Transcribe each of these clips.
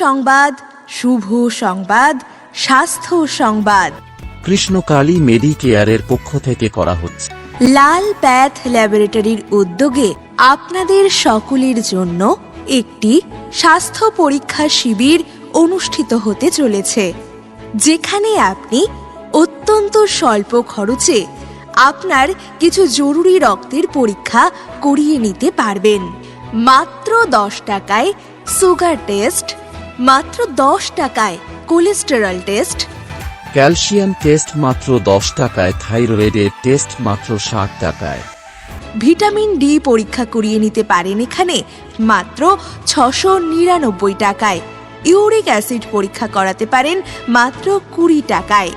সংবাদ, শুভ সংবাদ, স্বাস্থ্য সংবাদ কৃষ্ণকালী মেডিকেয়ারের পক্ষ থেকে করা হচ্ছে। লাল প্যাথ ল্যাবরেটরির উদ্যোগে আপনাদের সকলের জন্য একটি স্বাস্থ্য পরীক্ষা শিবির অনুষ্ঠিত হতে চলেছে, যেখানে আপনি অত্যন্ত স্বল্প খরচে আপনার কিছু জরুরি রক্তের পরীক্ষা করিয়ে নিতে পারবেন। মাত্র 10 টাকায় সুগার টেস্ট, মাত্র 10 টাকায় কোলেস্টেরল টেস্ট, ক্যালসিয়াম টেস্ট মাত্র 10 টাকায়, থাইরয়েডের টেস্ট মাত্র 60 টাকায়। ভিটামিন ডি পরীক্ষা করিয়ে নিতে পারেন এখানে মাত্র 699 টাকায়। ইউরিক অ্যাসিড পরীক্ষা করাতে পারেন মাত্র 20 টাকায়।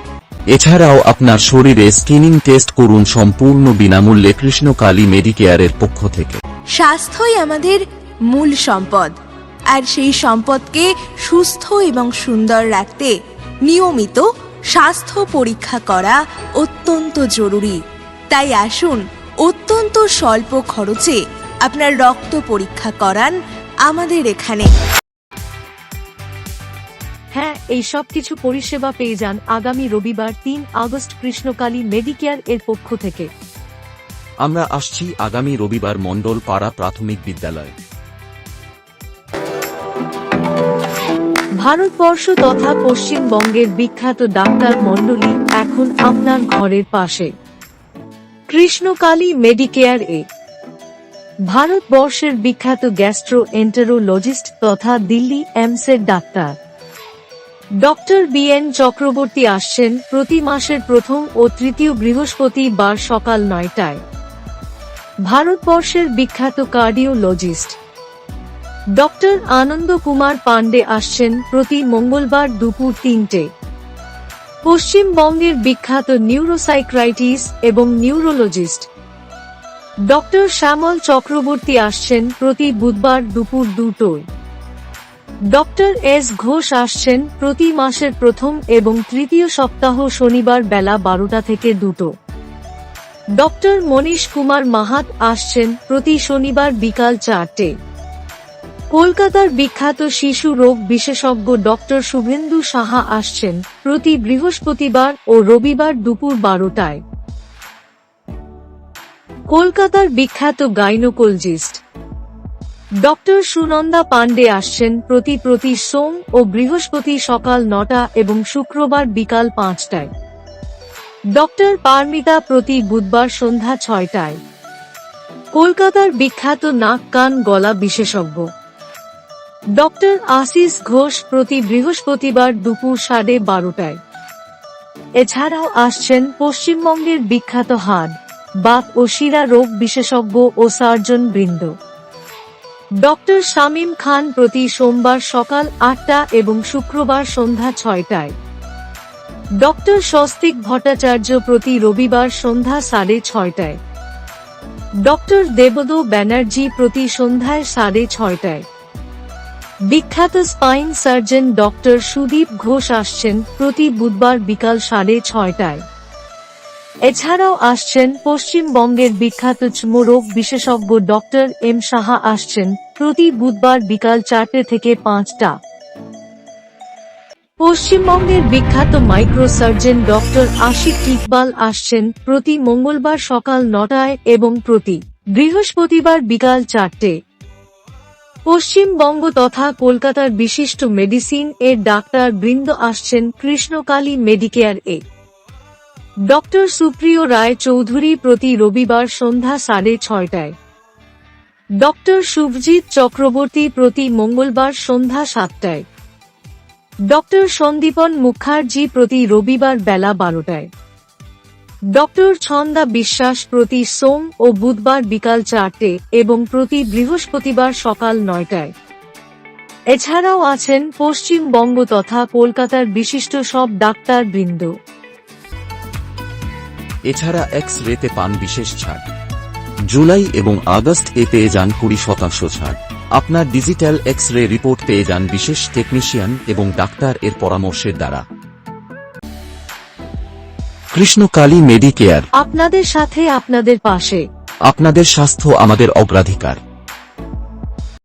এছাড়াও আপনার শরীরে স্ক্রিনিং টেস্ট করুন সম্পূর্ণ বিনামূল্যে কৃষ্ণকালী মেডিকেয়ারের পক্ষ থেকে। স্বাস্থ্যই আমাদের মূল সম্পদ, আর সেই সম্পদকে সুস্থ এবং সুন্দর রাখতে নিয়মিত স্বাস্থ্য পরীক্ষা করা অত্যন্ত জরুরি। তাই আসুন অত্যন্ত স্বল্প খরচে আপনার রক্ত পরীক্ষা করান আমাদের এখানে। হ্যাঁ, এই সব কিছু পরিষেবা পেয়ে যান আগামী রবিবার 3 আগস্ট কৃষ্ণকালী মেডিকেয়ার এর পক্ষ থেকে। আমরা আসছি আগামী রবিবার মণ্ডল পাড়া প্রাথমিক বিদ্যালয়। ভারতবর্ষ তথা পশ্চিমবঙ্গের বিখ্যাত ডাক্তার মণ্ডলী এখন আপনার ঘরের পাশে। কৃষ্ণকালী মেডিকেয়ার এ ভারতবর্ষের বিখ্যাত গ্যাস্ট্রোএন্টেরোলজিস্ট তথা দিল্লি এমসের ডাক্তার ডক্টর BN চক্রবর্তী আসছেন প্রতি মাসের প্রথম ও তৃতীয় বৃহস্পতিবার সকাল 9টায়। ভারতবর্ষের বিখ্যাত কার্ডিওলজিস্ট ডক্টর আনন্দ কুমার পান্ডে আসছেন প্রতি মঙ্গলবার দুপুর 3টে। পশ্চিমবঙ্গের বিখ্যাত নিউরোসাইক্রাইটিস এবং নিউরোলজিস্ট ডক্টর শ্যামল চক্রবর্তী আসছেন প্রতি বুধবার দুপুর 2টোয়। ডক্টর S ঘোষ আসছেন প্রতি মাসের প্রথম এবং তৃতীয় সপ্তাহ শনিবার বেলা 12টা থেকে 2টো। ডক্টর মনীষ কুমার মাহাত আসছেন প্রতি শনিবার বিকাল 4টে। কলকাতার বিখ্যাত শিশু রোগ বিশেষজ্ঞ ডক্টর শুভেন্দু সাহা আসছেন প্রতি বৃহস্পতিবার ও রবিবার দুপুর 12টায়। কলকাতার বিখ্যাত গাইনোকোলজিস্ট ডক্টর সুনন্দা পান্ডে আসছেন প্রতি সোম ও বৃহস্পতি সকাল 9টা এবং শুক্রবার বিকাল 5টায়। ডক্টর পারমিতা প্রতি বুধবার সন্ধ্যা 6টায়। কলকাতার বিখ্যাত নাক কান গলা বিশেষজ্ঞ ডক্টর আশিস ঘোষ প্রতি বৃহস্পতিবার দুপুর 12:30টায়। এছাড়াও আসছেন পশ্চিমবঙ্গের বিখ্যাত হাড়, বাত ও শিরা রোগ বিশেষজ্ঞ ও সার্জন বৃন্দ ডক্টর শামীম খান প্রতি সোমবার সকাল 8টা এবং শুক্রবার সন্ধ্যা 6টায়। ডক্টর স্বস্তিক ভট্টাচার্য প্রতি রবিবার সন্ধ্যা 6:30টায়। ডক্টর দেবদো ব্যানার্জি প্রতি সন্ধ্যায় 6:30টায়। বিখ্যাত spine surgeon doctor Sudip Ghosh আসছেন প্রতি বুধবার বিকাল 6:30টায়। এছাড়াও আসছেন পশ্চিমবঙ্গের বিখ্যাত চর্মরোগ বিশেষজ্ঞ ডক্টর M সাহা আসছেন প্রতি বুধবার বিকাল 4টে থেকে 5টা। পশ্চিমবঙ্গের বিখ্যাত মাইক্রোসার্জন ডক্টর আশিক ইকবাল আসছেন প্রতি মঙ্গলবার সকাল 9টায় এবং প্রতি বৃহস্পতিবার বিকাল 4টে। পশ্চিমবঙ্গ তথা কলকাতার বিশিষ্ট মেডিসিন এর ডাক্তার বৃন্দ আসছেন কৃষ্ণকালী মেডিকেয়ার এ। ডক্টর সুপ্রিয় রায় চৌধুরী প্রতি রবিবার সন্ধ্যা 6:30টায়। ডক্টর শুভজিৎ চক্রবর্তী প্রতি মঙ্গলবার সন্ধ্যা 7টায়। ডক্টর সন্দীপন মুখার্জি প্রতি রবিবার বেলা 12টায়। ডক্টর ছন্দা বিশ্বাস প্রতি সোম ও বুধবার বিকাল 4টে এবং প্রতি বৃহস্পতিবার সকাল 9টায়। এছাড়াও আছেন পশ্চিমবঙ্গ তথা কলকাতার বিশিষ্ট সব ডাক্তার বৃন্দ। এছাড়া এক্স-রেতে পান বিশেষ ছাড়। জুলাই এবং আগস্ট এ পেয়ে যান 20% ছাড়। আপনার ডিজিটাল এক্স-রে রিপোর্ট পেয়ে যান বিশেষ টেকনিশিয়ান এবং ডাক্তার এর পরামর্শের দ্বারা। কৃষ্ণকালী মেডিকেয়ার, আপনাদের সাথে, আপনাদের পাশে। আপনাদের স্বাস্থ্য আমাদের অগ্রাধিকার।